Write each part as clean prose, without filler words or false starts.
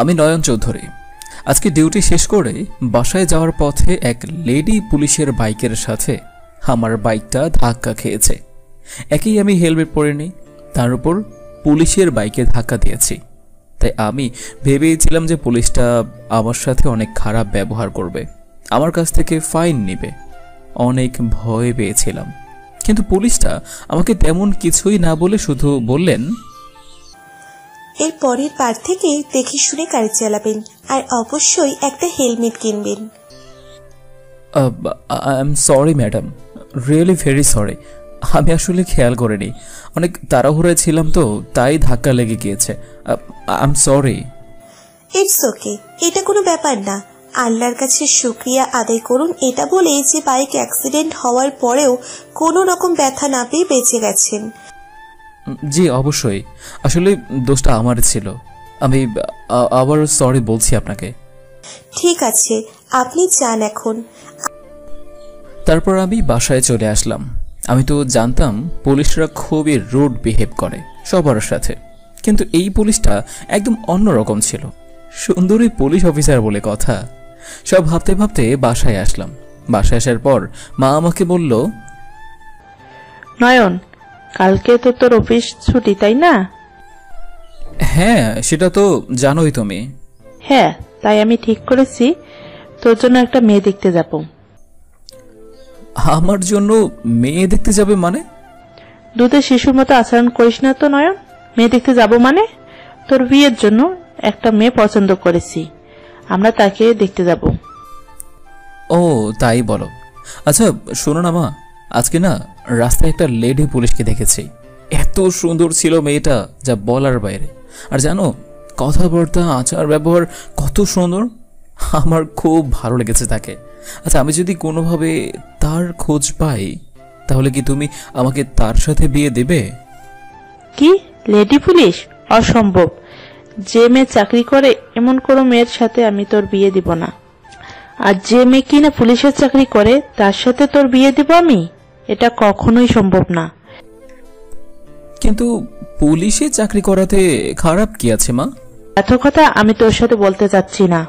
আমি নয়ন চৌধুরী। আজকে ডিউটি শেষ করে বাসায় যাওয়ার পথে এক লেডি পুলিশের বাইকের সাথে আমার বাইকটা ধাক্কা খেয়েছে। একেই আমি হেলমেট পরিনি, তার উপর পুলিশের বাইকে ধাক্কা দিয়েছি। তাই আমি ভেবেছিলাম যে পুলিশটা আমার সাথে অনেক খারাপ ব্যবহার করবে, আমার কাছ থেকে ফাইন নেবে। অনেক ভয় পেয়েছিলাম, কিন্তু পুলিশটা আমাকে তেমন কিছুই না বলে শুধু বললেন, এর পরের বার থেকে দেখে শুনে গাড়ি চালাবেন, আর অবশ্যই একটা হেলমেট কিনবেন। I am sorry madam, really very sorry. আমি আসলে খেয়াল করিনি, অনেক তাড়াহুড়োয় ছিলাম তো, তাই ধাক্কা লেগে গিয়েছে। I am sorry. It's okay, এটা কোনো ব্যাপার না। আল্লাহর কাছে শুকরিয়া আদায় করুন এটা বলে যে বাইক অ্যাক্সিডেন্ট হওয়ার পরেও কোনো রকম ব্যথা না পেয়ে বেঁচে গেছেন। জি অবশ্যই, আসলে দোষটা আমার ছিল। আমি আবার সরি বলছি আপনাকে। ঠিক আছে, আপনি যান এখন। তারপর আমি বাসায় চলে আসলাম। আমি তো জানতাম পুলিশরা খুবই রুড বিহেভ করে সবার সাথে, কিন্তু এই পুলিশটা একদম অন্যরকম ছিল। সুন্দরী পুলিশ অফিসার বলে কথা। সব ভাবতে ভাবতে বাসায় আসলাম। বাসায় আসার পর মা আমাকে বলল, নয়ন, কালকে তো তোর অফিস ছুটি, তাই না? হ্যাঁ, সেটা তো জানোই তুমি। হ্যাঁ, তাই আমি ঠিক করেছি তোর জন্য একটা মেয়ে দেখতে যাব। আমার জন্য মেয়ে দেখতে যাবে মানে? দুধের শিশুর মতো আচরণ করিস না তো নয়ন। মেয়ে দেখতে যাব মানে তোর বিয়ের জন্য একটা মেয়ে পছন্দ করেছি, আমরা তাকে দেখতে যাব। ও তাই বলো। আচ্ছা শোনো না মা, আজকে না রাস্তায় একটা লেডি পুলিশকে দেখেছি। এত সুন্দর ছিল মেয়েটা, যা বলার বাইরে। আর জানো, কথাবার্তা আচার ব্যবহার কত সুন্দর। আমার খুব ভালো লেগেছে তাকে। আচ্ছা আমি যদি কোনোভাবে তার খোঁজ পাই, তাহলে কি তুমি আমাকে তার সাথে বিয়ে দেবে? কি লেডি পুলিশ? অসম্ভব। যে মেয়ে চাকরি করে এমন কোনো মেয়ের সাথে আমি তোর বিয়ে দিব না। আর যে মেয়ে কিনা পুলিশের চাকরি করে তার সাথে তোর বিয়ে দিব আমি? এটা কখনোই সম্ভব না। কিন্তু পুলিশে চাকরি করাতে খারাপ কি আছে মা? এত কথা আমি তোর সাথে বলতে চাচ্ছি না।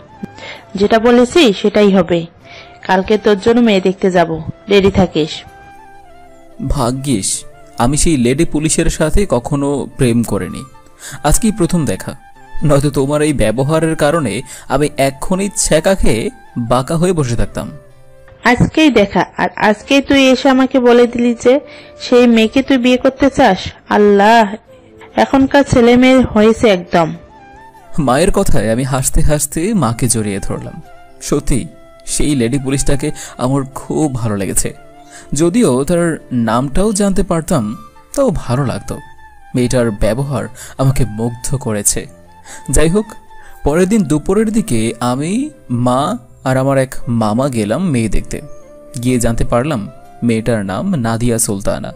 যেটা বলেছি সেটাই হবে। কালকে তোর জন্য মেয়ে দেখতে যাব, রেডি থাকিস। ভাগ্যিস আমি সেই লেডি পুলিশের সাথে কখনো প্রেম করিনি, আজকেই প্রথম দেখা। নয়তো তোমার এই ব্যবহারের কারণে আমি এক্ষুনি ছ্যাঁকা খেয়ে বাঁকা হয়ে বসে থাকতাম। আজকেই দেখা, আর আজকেই তুই এসে আমাকে বলে দিলি যে সেই মেয়েকে তুই বিয়ে করতে চাস। আল্লাহ, এখনকার ছেলে মেয়ে হয়েছে একদম। মায়ের কথায় আমি হাসতে হাসতে মাকে জড়িয়ে ধরলাম। সত্যি সেই লেডি পুলিশটাকে আমার খুব ভালো লেগেছে। যদিও তার নামটাও জানতে পারতাম, তাও ভালো লাগতো। মেয়েটার ব্যবহার আমাকে মুগ্ধ করেছে। যাই হোক, পরের দিন দুপুরের দিকে আমি, মা আর আমার এক মামা গেলাম মেয়ে দেখতে। গিয়ে জানতে পারলাম মেয়েটার নাম নাদিয়া সুলতানা।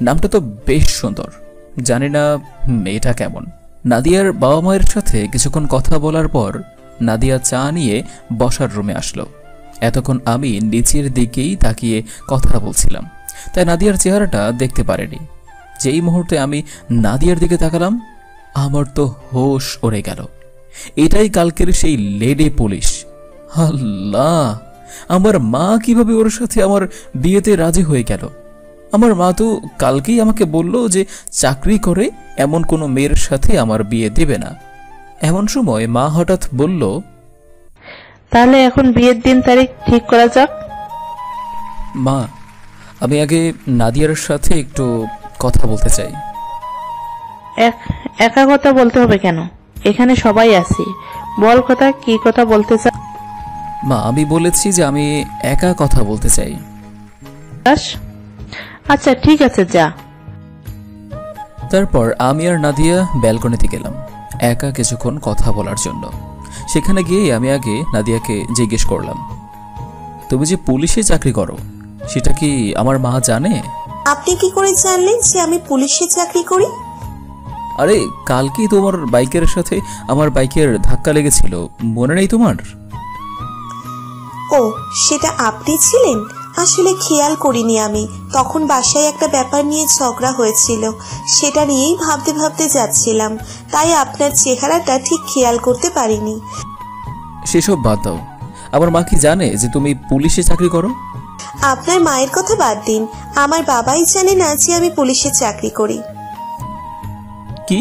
নামটা তো বেশ সুন্দর। জানি না মেয়েটা কেমন। নাদিয়ার বাবা মায়ের সাথে কিছুক্ষণ কথা বলার পর নাদিয়া চা নিয়ে বসার রুমে আসলো। এতক্ষণ আমি নিচের দিকেই তাকিয়ে কথা বলছিলাম, তাই নাদিয়ার চেহারাটা দেখতে পারিনি। যেই মুহূর্তে আমি নাদিয়ার দিকে তাকালাম, আমার তো হোশ উড়ে গেল। এটাই কালকের সেই লেডি পুলিশ। আল্লাহ, আমার মা কিভাবে ওর সাথে আমার বিয়েতে রাজি হয়ে গেল? আমার মা তো কালকেই আমাকে বলল যে চাকরি করে এমন কোনো মেয়ের সাথে আমার বিয়ে দেবে না। এমন সময় মা হঠাৎ বলল, তাহলে এখন বিয়ের দিন তারিখ ঠিক করা যাক। মা, আমি আগে নাদিয়ার সাথে একটু কথা বলতে চাই। একা কথা বলতে হবে কেন? এখানে সবাই আছি, বল কথা, কি কথা বলতে চাস? মা, আমি বলেছি যে আমি একা কথা বলতে চাই। আচ্ছা ঠিক আছে, যা। তারপর আমি আর নাদিয়া ব্যালকনিতে গেলাম একা কিছুক্ষণ কথা বলার জন্য। সেখানে গিয়ে আমি আগে নাদিয়াকে জিজ্ঞেস করলাম, তুমি যে পুলিশে চাকরি করো সেটা কি আমার মা জানে? আপনি কি করে জানলেন যে আমি পুলিশে চাকরি করি? আরে কালকেই তোমার বাইকের সাথে আমার বাইকের ধাক্কা লেগেছিল, মনে নেই তোমার? ও, সেটা আপনি ছিলেন? আসলে খেয়াল করিনি আমি, তখন বাসায় একটা ব্যাপার নিয়ে ঝগড়া হয়েছিল, সেটা নিয়েই ভাবতে ভাবতে যাচ্ছিলাম, তাই আপনার চেহারাটা ঠিক খেয়াল করতে পারিনি। সেসব বাদ দাও, আমার মা কি জানে যে তুমি পুলিশে চাকরি করো? আপনার মায়ের কথা বাদ দিন, আমার বাবাই জানে না যে আমি পুলিশে চাকরি করি। কি?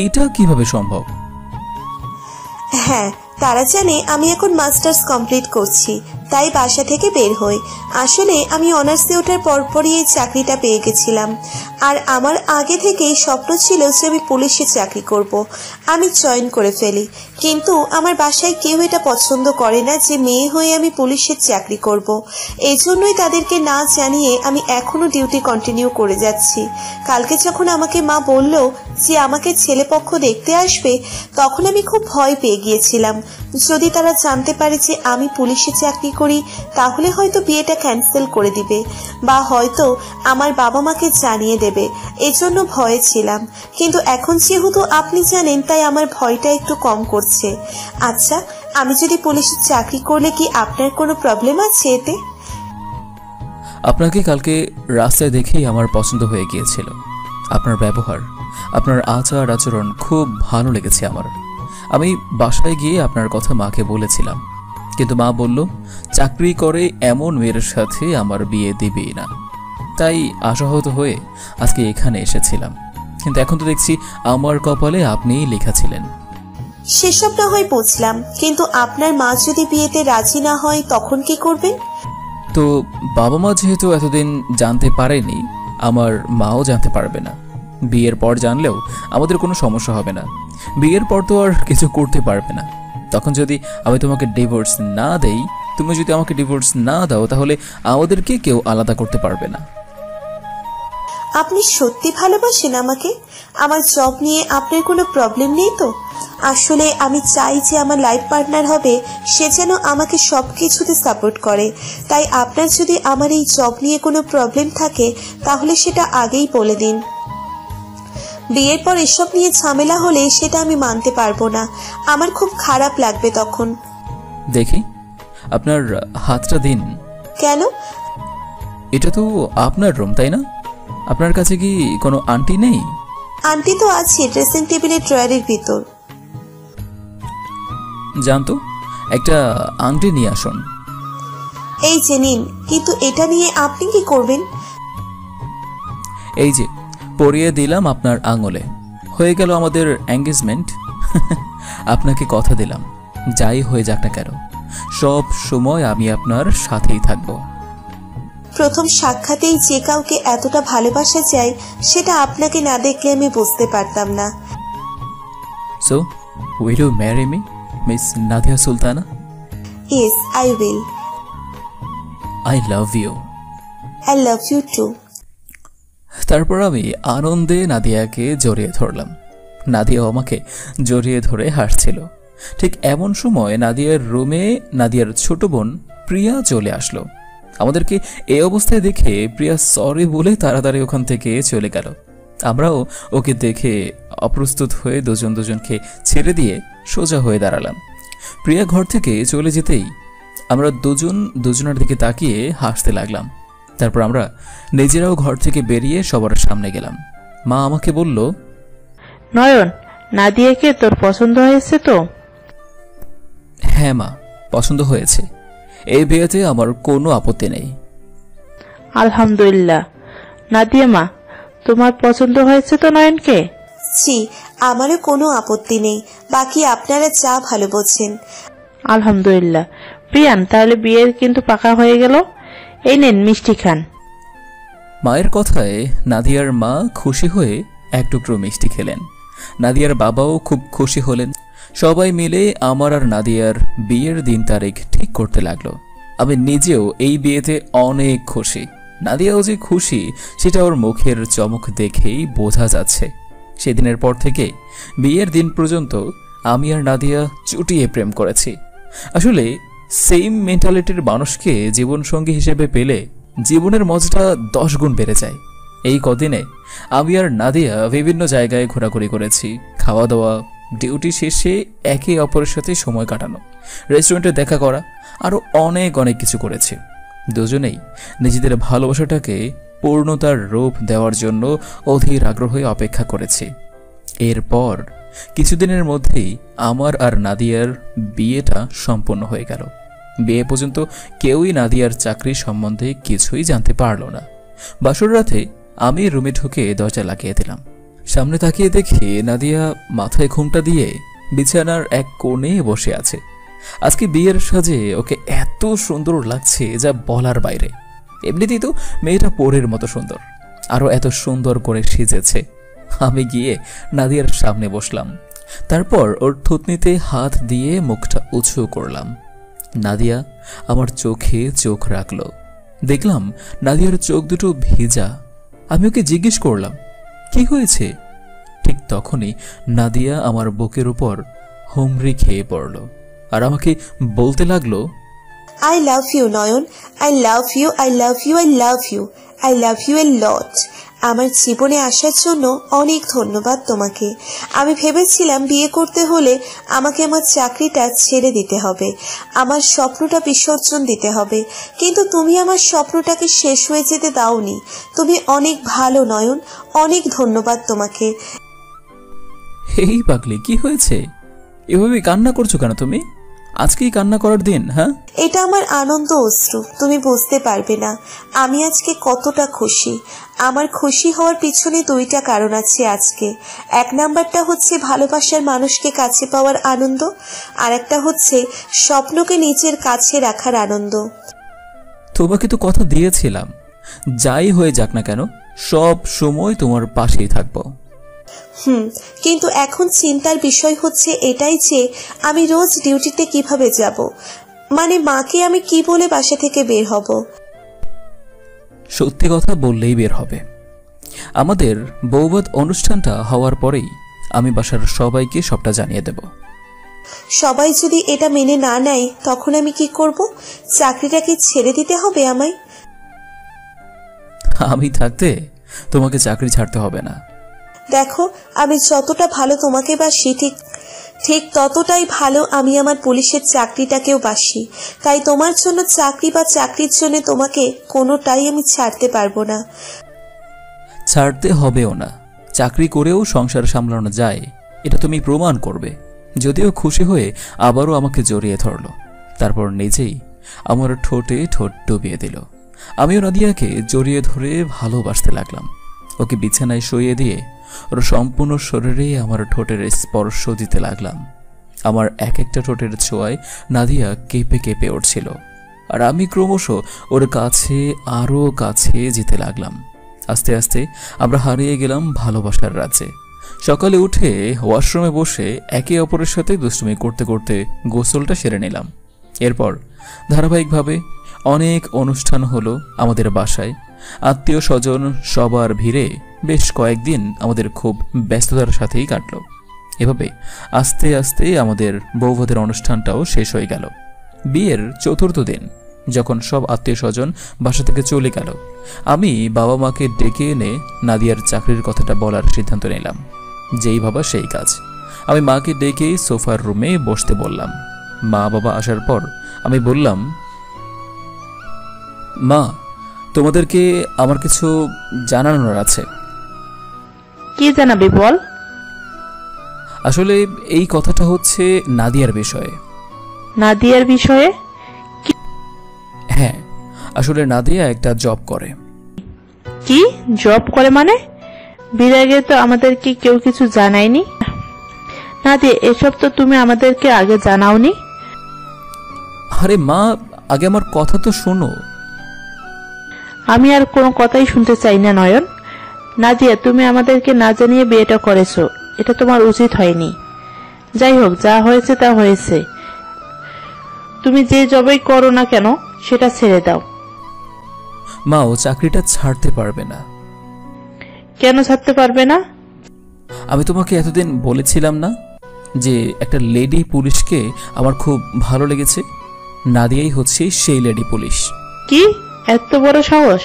এইটা কিভাবে সম্ভব? হ্যাঁ, তারা জানে আমি এখন মাস্টার্স কমপ্লিট করছি, তাই বাসা থেকে বের হই। আসলে আমি অনার্সে ওঠার পরপরই এই চাকরিটা পেয়ে গেছিলাম, আর আমার আগে থেকেই স্বপ্ন ছিল যে আমি পুলিশে চাকরি করব। আমি জয়েন করে ফেলি, কিন্তু আমার বাসায় কেউ এটা পছন্দ করে না যে মেয়ে হয়ে আমি পুলিশের চাকরি করব। এই জন্যই তাদেরকে না জানিয়ে আমি এখনো ডিউটি কন্টিনিউ করে যাচ্ছি। কালকে যখন আমাকে মা বলল যে আমাকে ছেলেপক্ষ দেখতে আসবে, তখন আমি খুব ভয় পেয়ে গিয়েছিলাম। যদি তারা জানতে পারে যে আমি পুলিশে চাকরি করি, তাহলে হয়তো বিয়েটা ক্যান্সেল করে দিবে, বা হয়তো আমার বাবা মাকে জানিয়ে দেবে। এজন্য ভয়ে ছিলাম, কিন্তু এখন যেহেতু আপনি জানেন, তাই আমার ভয়টা একটু কম করছে। আচ্ছা, আমি যদি পুলিশে চাকরি করলে কি আপনার কোনো প্রবলেম আছে এতে? আপনাকে কালকে রাস্তায় দেখেই আমার পছন্দ হয়ে গিয়েছিল। আপনার ব্যবহার, আপনার আচার আচরণ খুব ভালো লেগেছে আমার। আমি বাসায় গিয়ে আপনার কথা মাকে বলেছিলাম, কিন্তু মা বলল চাকরি করে এমন মেয়ের সাথে আমার বিয়ে দিবেই না। তাই আশাহত হয়ে আজকে এখানে এসেছিলাম, কিন্তু এখন তো দেখছি আমার কপালে আপনিই লেখা ছিলেন। সেসব না হয় বুঝলাম, কিন্তু আপনার মা যদি বিয়েতে রাজি না হয় তখন কি করবেন? তো বাবা মা যেহেতু এতদিন জানতে পারেনি, আমার মাও জানতে পারবে না। বিয়ের পর জানলেও আমাদের কোনো সমস্যা হবে না। বিয়ের পর তো আর কিছু করতে পারবে না। তখন যদি আমি তোমাকে ডিভোর্স না দেই, তুমি যদি আমাকে ডিভোর্স না দাও, তাহলে আমাদেরকে কেউ আলাদা করতে পারবে না। আপনি সত্যি ভালোবাসেন আমাকে? আমার জব নিয়ে আপনার কোনো প্রবলেম নেই তো? আসলে আমি চাই যে আমার লাইফ পার্টনার হবে সে যেন আমাকে সব কিছুতে সাপোর্ট করে। তাই আপনার যদি আমার এই জব নিয়ে কোনো প্রবলেম থাকে, তাহলে সেটা আগেই বলে দিন। বিয়ের পর এসব নিয়ে ঝামেলা হলে সেটা আমি মানতে পারবো না, আমার খুব খারাপ লাগবে তখন। দেখি আপনার হাতটা দিন। কেন? এটা তো আপনার রুম, তাই না? আপনার কাছে কি কোনো আন্টি নেই? আন্টি তো আছে ড্রেসিং টেবিলের ড্রয়ারের ভিতর। জানতো, একটা আংটি নিয়ে আসুন। এই যে নিন, কিন্তু এটা নিয়ে আপনি কি করবেন? এই যে পরিয়ে দিলাম আপনার আঙুলে, হয়ে গেল আমাদের এঙ্গেজমেন্ট। আপনাকে কথা দিলাম, যাই হয়ে যাক না কেন, সব সময় আমি আপনার সাথেই থাকবো। প্রথম সাক্ষাতেই যে কাউকে এতটা ভালোবাসা যায়, সেটা আপনাকে না দেখলে আমি বুঝতে পারতাম না। So will you marry me, miss Nadia Sultana? Yes, I will. I love you. I love you too. তারপর আমি আনন্দে নাদিয়াকে জড়িয়ে ধরলাম। নাদিয়াও আমাকে জড়িয়ে ধরে হাসছিল। ঠিক এমন সময় নাদিয়ার রুমে নাদিয়ার ছোট বোন প্রিয়া চলে আসলো। আমাদেরকে এই অবস্থায় দেখে প্রিয়া সরি বলে তাড়াতাড়ি ওখান থেকে চলে গেল। আমরাও ওকে দেখে অপ্রস্তুত হয়ে দুজনকে ছেড়ে দিয়ে সোজা হয়ে দাঁড়ালাম। প্রিয়া ঘর থেকে চলে যেতেই আমরা দুজনের দিকে তাকিয়ে হাসতে লাগলাম। তারপর আমরা নিজেরাও ঘর থেকে বেরিয়ে সবার সামনে গেলাম। মা আমাকে বলল, নয়ন, নাদিয়াকে তোর পছন্দ হয়েছে তো? হ্যাঁ মা, পছন্দ হয়েছে। এই বিয়েতে আমার কোনো আপত্তি নেই। আলহামদুলিল্লাহ। নাদিয়া মা, তোমার পছন্দ হয়েছে তো নয়নকে? জি, আমারও কোনো আপত্তি নেই, বাকি আপনারা যা ভালো বোঝেন। আলহামদুলিল্লাহ। প্রিয়ান, তাহলে বিয়ে কিন্তু পাকা হয়ে গেল। এই নেন মিষ্টি খান। মায়ের কথায় নাদিয়ার মা খুশি হয়ে এক টুকরো মিষ্টি খেলেন। নাদিয়ার বাবাও খুব খুশি হলেন। সবাই মিলে আমার আর নাদিয়ার বিয়ের দিন তারিখ ঠিক করতে লাগলো। আমি নিজেও এই বিয়েতে অনেক খুশি। নাদিয়াও যে খুশি সেটা ওর মুখের চমক দেখেই বোঝা যাচ্ছে। সেদিনের পর থেকে বিয়ের দিন পর্যন্ত আমি আর নাদিয়া চুটিয়ে প্রেম করেছি। আসলে সেম মেন্টালিটির মানুষকে জীবনসঙ্গী হিসেবে পেলে জীবনের মজাটা 10 গুণ বেড়ে যায়। এই কদিনে আমি আর নাদিয়া বিভিন্ন জায়গায় ঘোরাঘুরি করেছি, খাওয়া দাওয়া, ডিউটি শেষে একে অপরের সাথে সময় কাটানো, রেস্টুরেন্টে দেখা করা, আরও অনেক কিছু করেছি। দুজনেই নিজেদের ভালোবাসাটাকে পূর্ণতার রূপ দেওয়ার জন্য অধীর আগ্রহে অপেক্ষা করেছি। এরপর কিছুদিনের মধ্যেই আমার আর নাদিয়ার বিয়েটা সম্পন্ন হয়ে গেল। বিয়ে পর্যন্ত কেউই নাদিয়ার চাকরি সম্বন্ধে কিছুই জানতে পারল না। বাসর রাতে আমি রুমে ঢুকে দরজা লাগিয়ে দিলাম। সামনে তাকিয়ে দেখি নাদিয়া মাথায় ঘুমটা দিয়ে বিছানার এক কোণে বসে আছে। আজকে বিয়ের সাজে ওকে এত সুন্দর লাগছে যা বলার বাইরে। এমনিতেই তো মেয়েটা পরের মতো সুন্দর, আরো এত সুন্দর করে সেজেছে। আমি গিয়ে নাদিয়ার সামনে বসলাম, তারপর ওর থুতনিতে হাত দিয়ে মুখটা উঁচু করলাম। নাদিয়া আমার চোখে চোখ রাখল। দেখলাম নাদিয়ার চোখ দুটো ভেজা। আমি ওকে জিজ্ঞেস করলাম, কি হয়েছে? ঠিক তখনই নাদিয়া আমার বুকের উপর হুমড়ি খেয়ে পড়ল আর আমাকে বলতে লাগলো, I love you Nayan, I love you, I love you, I love you, I love you a lot. আমার জীবনে আসার জন্য অনেক ধন্যবাদ তোমাকে। আমি ভেবেছিলাম বিয়ে করতে হলে আমাকে আমার চাকরিটা ছেড়ে দিতে হবে, আমার স্বপ্নটা বিসর্জন দিতে হবে, কিন্তু তুমি আমার স্বপ্নটাকে শেষ হয়ে যেতে দাওনি। তুমি অনেক ভালো নয়ন, অনেক ধন্যবাদ তোমাকে। এই পাগলি, কি হয়েছে? এভাবে কান্না করছো কেন তুমি? আজকেই কান্না করার দিন? হ্যাঁ, এটা আমার আনন্দ অশ্রু, তুমি বুঝতে পারবে না আমি আজকে কতটা খুশি। আমার খুশি হওয়ার পিছনে দুইটা কারণ আছে আজকে। এক নাম্বারটা হচ্ছে ভালোবাসার মানুষকে কাছে পাওয়ার আনন্দ, আর একটা হচ্ছে স্বপ্নকে নিজের কাছে রাখার আনন্দ। তোমাকে তো কথা দিয়েছিলাম, যাই হয়ে যাক না কেন সব সময় তোমার পাশেই থাকবো। কিন্তু এখন চিন্তার বিষয় হচ্ছে এটাই যে আমি রোজ ডিউটিতে কিভাবে যাব, মানে মাকে আমি কি বলে বাসা থেকে বের হব। সত্যি কথা বললেই বের হবে। আমাদের বৌভাত অনুষ্ঠানটা হওয়ার পরেই আমি বাসার সবাইকে সবটা জানিয়ে দেব। সবাই যদি এটা মেনে না নেয় তখন আমি কি করব? চাকরিটা কি ছেড়ে দিতে হবে আমায়? আমি থাকতে তোমাকে চাকরি ছাড়তে হবে না। দেখো, আমি যতটা ভালো তোমাকে বাসি ঠিক ততটাই ভালো আমি আমার পুলিশের চাকরিটাকেও বাসি। তাই তোমার জন্য চাকরি বা চাকরির জন্য তোমাকে কোনোটাই আমি ছাড়তে পারবো না। ছাড়তে হবেও না। চাকরি করেও সংসার সামলানো যায়, এটা তুমি প্রমাণ করবে। যদিও খুশি হয়ে আবারও আমাকে জড়িয়ে ধরল, তারপর নিজেই আমার ঠোঁটে ঠোঁট ডুবিয়ে দিল। আমিও নাদিয়াকে জড়িয়ে ধরে ভালোবাসতে লাগলাম। ওকে বিছানায় শুইয়ে দিয়ে ওর সম্পূর্ণ শরীরে আমার ঠোঁটের স্পর্শ দিতে লাগলাম। আমার এক একটা ঠোঁটের ছোঁয়ায় নাদিয়া কেঁপে কেঁপে উঠছিল, আর আমি ক্রমশ ওর কাছে আরও কাছে যেতে লাগলাম। আস্তে আস্তে আমরা হারিয়ে গেলাম ভালোবাসার রাজ্যে। সকালে উঠে ওয়াশরুমে বসে একে অপরের সাথে দুষ্টুমি করতে করতে গোসলটা সেরে নিলাম। এরপর ধারাবাহিকভাবে অনেক অনুষ্ঠান হলো আমাদের বাসায়। আত্মীয় স্বজন সবার ভিড়ে বেশ কয়েকদিন আমাদের খুব ব্যস্ততার সাথেই কাটল। এভাবে আস্তে আস্তে আমাদের বৌভাতের অনুষ্ঠানটাও শেষ হয়ে গেল। বিয়ের চতুর্থ দিন যখন সব আত্মীয় স্বজন বাসা থেকে চলে গেল, আমি বাবা মাকে ডেকে এনে নাদিয়ার চাকরির কথাটা বলার সিদ্ধান্ত নিলাম। যেই ভাবা সেই কাজ। আমি মাকে ডেকে সোফার রুমে বসতে বললাম। মা বাবা আসার পর আমি বললাম, মা, তোমাদেরকে আমার কিছু জানানোর আছে। কি জানাবি বল? আসলে এই কথাটা হচ্ছে নাদিয়ার বিষয়ে। নাদিয়ার বিষয়ে? হ্যাঁ, আসলে নাদিয়া একটা জব করে। কি জব করে মানে? বিয়ের আগে তো আমাদেরকে কেউ কিছু জানায়নি। নাদিয়া, এসব তো তুমি আমাদেরকে আগে জানাওনি। আরে মা, আগে আমার কথা তো শোনো। আমি আর কোনো কথাই শুনতে চাই না নয়ন। নাদিয়া, তুমি আমাদেরকে না জানিয়ে বিয়েটা করেছো, এটা তোমার উচিত হয়নি। যাই হোক, যা হয়েছে তা হয়েছে। তুমি যে জবই করো না কেন সেটা ছেড়ে দাও। মা, ও চাকরিটা ছাড়তে পারবে না। কেন ছাড়তে পারবে না? আমি তোমাকে এতদিন বলেছিলাম না যে একটা লেডি পুলিশকে আমার খুব ভালো লেগেছে? নাদিয়াই হচ্ছে সেই লেডি পুলিশ। কি এত বড় সাহস!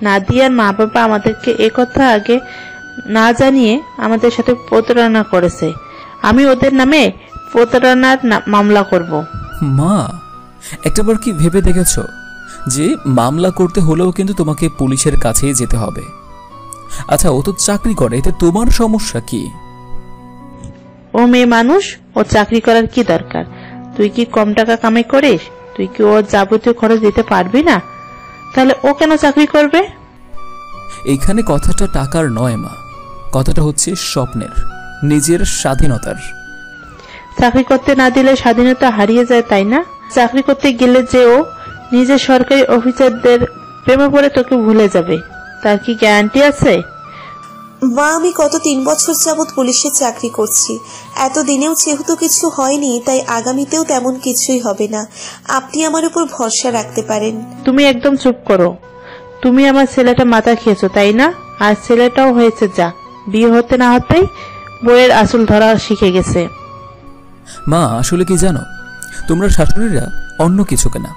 নাদিয়ার মা বাবা আমাদেরকে একথা আগে না জানিয়ে আমাদের সাথে প্রতারণা করেছে। আমি ওদের নামে প্রতারণার মামলা করব। মা, একটাবার কি ভেবে দেখেছ যে মামলা করতে হলেও কিন্তু তোমাকে পুলিশের কাছেই যেতে হবে। আচ্ছা, ও তো চাকরি করে, এতে তোমার সমস্যা কি? ও মেয়ে মানুষ, ও চাকরি করার কি দরকার? তুই কি কম টাকা কামাই করিস? তুই কি ওর যাবতীয় খরচ দিতে পারবি না? তাহলে ও কেন চাকরি করবে? এইখানে কথাটা টাকার নয় মা, কথাটা হচ্ছে স্বপ্নের, নিজের স্বাধীনতার। চাকরি করতে না দিলে স্বাধীনতা হারিয়ে যায়, তাই না? চাকরি করতে গেলে যে ও নিজের সরকারি অফিসারদের প্রেমে পড়ে তোকে ভুলে যাবে, তার কি গ্যারান্টি আছে? মা, আমি গত 3 বছর যাবৎ পুলিশে চাকরি করছি। এতদিনেও যেহেতু কিছু হয়নি, তাই আগামীতেও তেমন কিছুই হবে না। আপনি আমার উপর ভরসা রাখতে পারেন। তুমি একদম চুপ করো। তুমি আমার ছেলেটা মাথা খেয়েছো, তাই না? আর ছেলেটাও হয়েছে যা, বিয়ে হতে না হতেই বইয়ের আসল ধরা শিখে গেছে। মা, আসলে কি জানো, তোমরা শাশুড়িরা অন্য কিছুকে না,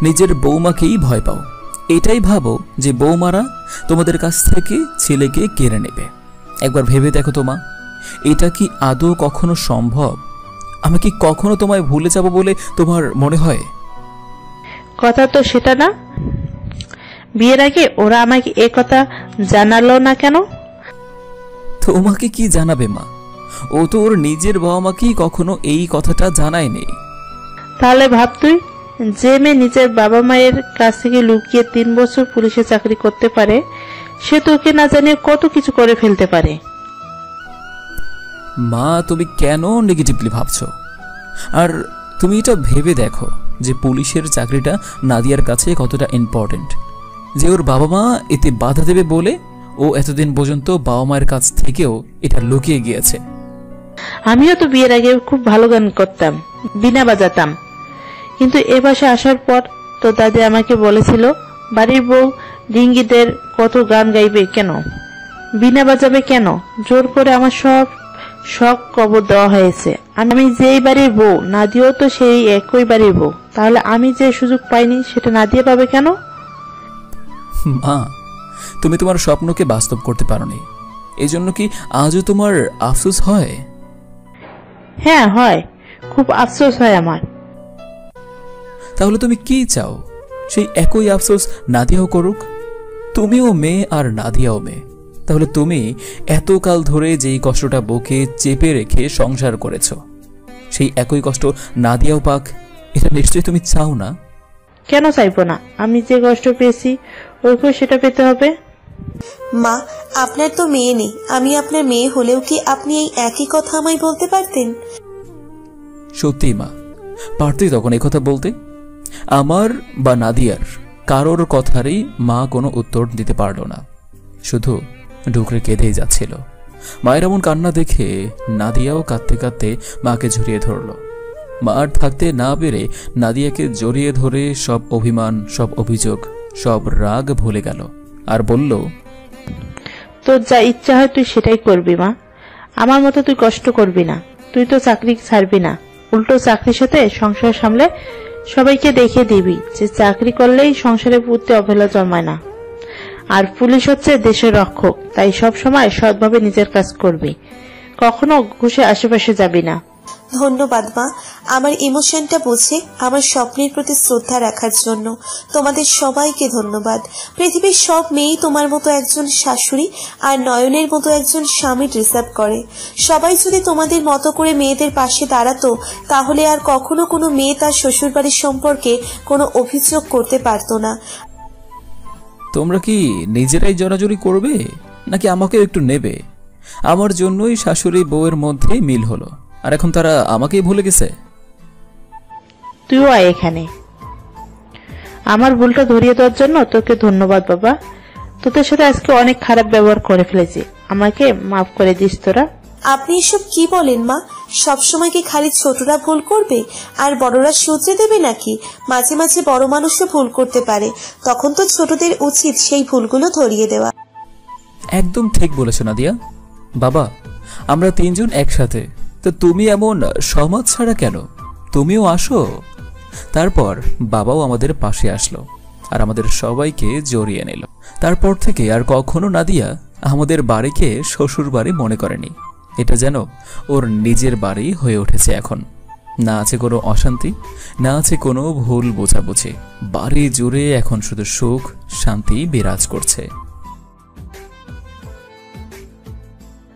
নিজের বৌমাকেই ভয় পাও। এটাই ভাবো যে বৌমারা তোমাদের কাছ থেকে ছেলেকে কেড়ে নেবে। একবার ভেবে দেখো তো মা, এটা কি আদৌ কখনো সম্ভব? আমি কি কখনো তোমায় ভুলে যাব বলে তোমার মনে হয়? কথা তো সেটা না। বিয়ের আগে ওরা আমাকে এ কথা জানালো না কেন? তোমাকে কি জানাবে মা? ও তো ওর নিজের বাবা মাকেই কখনো এই কথাটা জানায়নি। তাহলে ভাব তুই, যে মেয়ে নিজের বাবা মায়ের কাছ থেকে লুকিয়ে 3 বছর পুলিশে চাকরি করতে পারে, সে তোকে না জানিয়ে কত কিছু করে ফেলতে পারে। মা, তুমি কেন নেগেটিভলি ভাবছো? আর তুমি এটা ভেবে দেখো যে পুলিশের চাকরিটা নাদিয়ার কাছে কতটা ইম্পর্টেন্ট, যে ওর বাবা মা এতে বাধা দেবে বলে ও এতদিন পর্যন্ত বাবা মায়ের কাছ থেকেও এটা লুকিয়ে গিয়েছে। আমিও তো বিয়ের আগে খুব ভালো গান করতাম, বিনা বাজাতাম। কিন্তু এ বাসে আসার পর তো দাদি আমাকে বলেছিল, বাড়ির বউ ডিঙ্গিদের কত গান গাইবে কেন, বিনা বাজাবে কেন? জোর করে আমার সব শখ কবর দেওয়া হয়েছে। আমি যেই বাড়ির বউ, নাদিয়াও তো সেই একই বাড়ির বউ। তাহলে আমি যে সুযোগ পাইনি সেটা নাদিয়া পাবে কেন? মা, তুমি তোমার স্বপ্নকে বাস্তব করতে পারোনি, এই জন্য কি আজও তোমার আফসোস হয়? হ্যাঁ হয়, খুব আফসোস হয় আমার। তাহলে তুমি কি চাও? সেই একই আফসোস নাদিয়াও করুক? তুমিও মেয়ে আর নাদিয়াও মেয়ে, তাহলে তুমি এতকাল ধরে যেই কষ্টটা বুকে চেপে রেখে সংসার করেছ, সেই একই কষ্ট নাদিয়াও পাক, এটা নিশ্চয়ই তুমি চাও না? কেন চাইবো না? আমি যে কষ্ট পেয়েছি ওইকেও সেটা পেতে হবে। মা, আপনার তো মেয়ে নেই। আমি আপনার মেয়ে হলেও কি আপনি এই একই কথা আমায় বলতে পারতেন? সত্যি মা, পারতেই তখন এই কথা বলতে। আমার বা নাদিয়ার কারোর কথারই মা কোনো উত্তর দিতে পারল না, শুধু ডুকরে কেঁদেই যাচ্ছিল। মায়ের এমন কান্না দেখে নাদিয়াও কাঁদতে কাঁদতে মাকে জড়িয়ে ধরল। মা আর থাকতে না পেরে নাদিয়াকে জড়িয়ে ধরে সব অভিমান, সব অভিযোগ, সব রাগ ভুলে গেল আর বলল, তোর যা ইচ্ছা হয় তুই সেটাই করবি মা, আমার মতো তুই কষ্ট করবি না। তুই তো চাকরি ছাড়বি না, উল্টো চাকরির সাথে সংসার সামলে সবাইকে দেখিয়ে দিবি যে চাকরি করলেই সংসারের প্রতি অবহেলা জন্মায় না। আর পুলিশ হচ্ছে দেশের রক্ষক, তাই সব সময় সৎভাবে নিজের কাজ করবি, কখনো ঘুষে আশেপাশে যাবি না। ধন্যবাদ মা, আমার ইমোশনটা বুঝে আমার স্বপ্নের প্রতি শ্রদ্ধা রাখার জন্য। তোমাদের সবাইকে ধন্যবাদ। পৃথিবীর সব মেয়েই তোমার মতো একজন শাশুড়ি আর নয়নের মতো একজন স্বামী ডিজার্ভ করে। সবাই যদি তোমাদের মতো করে মেয়েদের পাশে দাঁড়াতো, তাহলে আর কখনো কোনো মেয়ে তার শ্বশুরবাড়ির সম্পর্কে কোনো অভিযোগ করতে পারতো না। তোমরা কি নিজেরাই জড়াজড়ি করবে নাকি আমাকেও একটু নেবে? আমার জন্যই শাশুড়ি বউয়ের মধ্যে মিল হলো, আর এখন তারা আমাকেই ভুলে গেছে। তুইও আয় এখানে। আমার ভুলটা ধরিয়ে দেওয়ার জন্য তোকে ধন্যবাদ বাবা। তোদের সাথে আজকে অনেক খারাপ ব্যবহার করে ফেলেছি, আমাকে মাফ করে দিস তোরা। আপনি এসব কি বলেন মা? সবসময় কি খালি ছোটরা ভুল করবে আর বড়রা শুধরে দেবে নাকি? মাঝে মাঝে বড় মানুষও ভুল করতে পারে, তখন তো ছোটদের উচিত সেই ভুলগুলো ধরিয়ে দেওয়া। একদম ঠিক বলেছ নাদিয়া। বাবা, আমরা 3 জন একসাথে, তো তুমি এমন সমাজ ছাড়া কেন? তুমিও আসো। তারপর বাবাও আমাদের পাশে আসলো আর আমাদের সবাইকে জড়িয়ে নিল। তারপর থেকে আর কখনো নাদিয়া আমাদের বাড়িকে শ্বশুর বাড়ি মনে করেনি, এটা যেন ওর নিজের বাড়ি হয়ে উঠেছে এখন। না আছে কোনো অশান্তি, না আছে কোনো ভুল বোঝাবুঝি। বাড়ি জুড়ে এখন শুধু সুখ শান্তি বিরাজ করছে।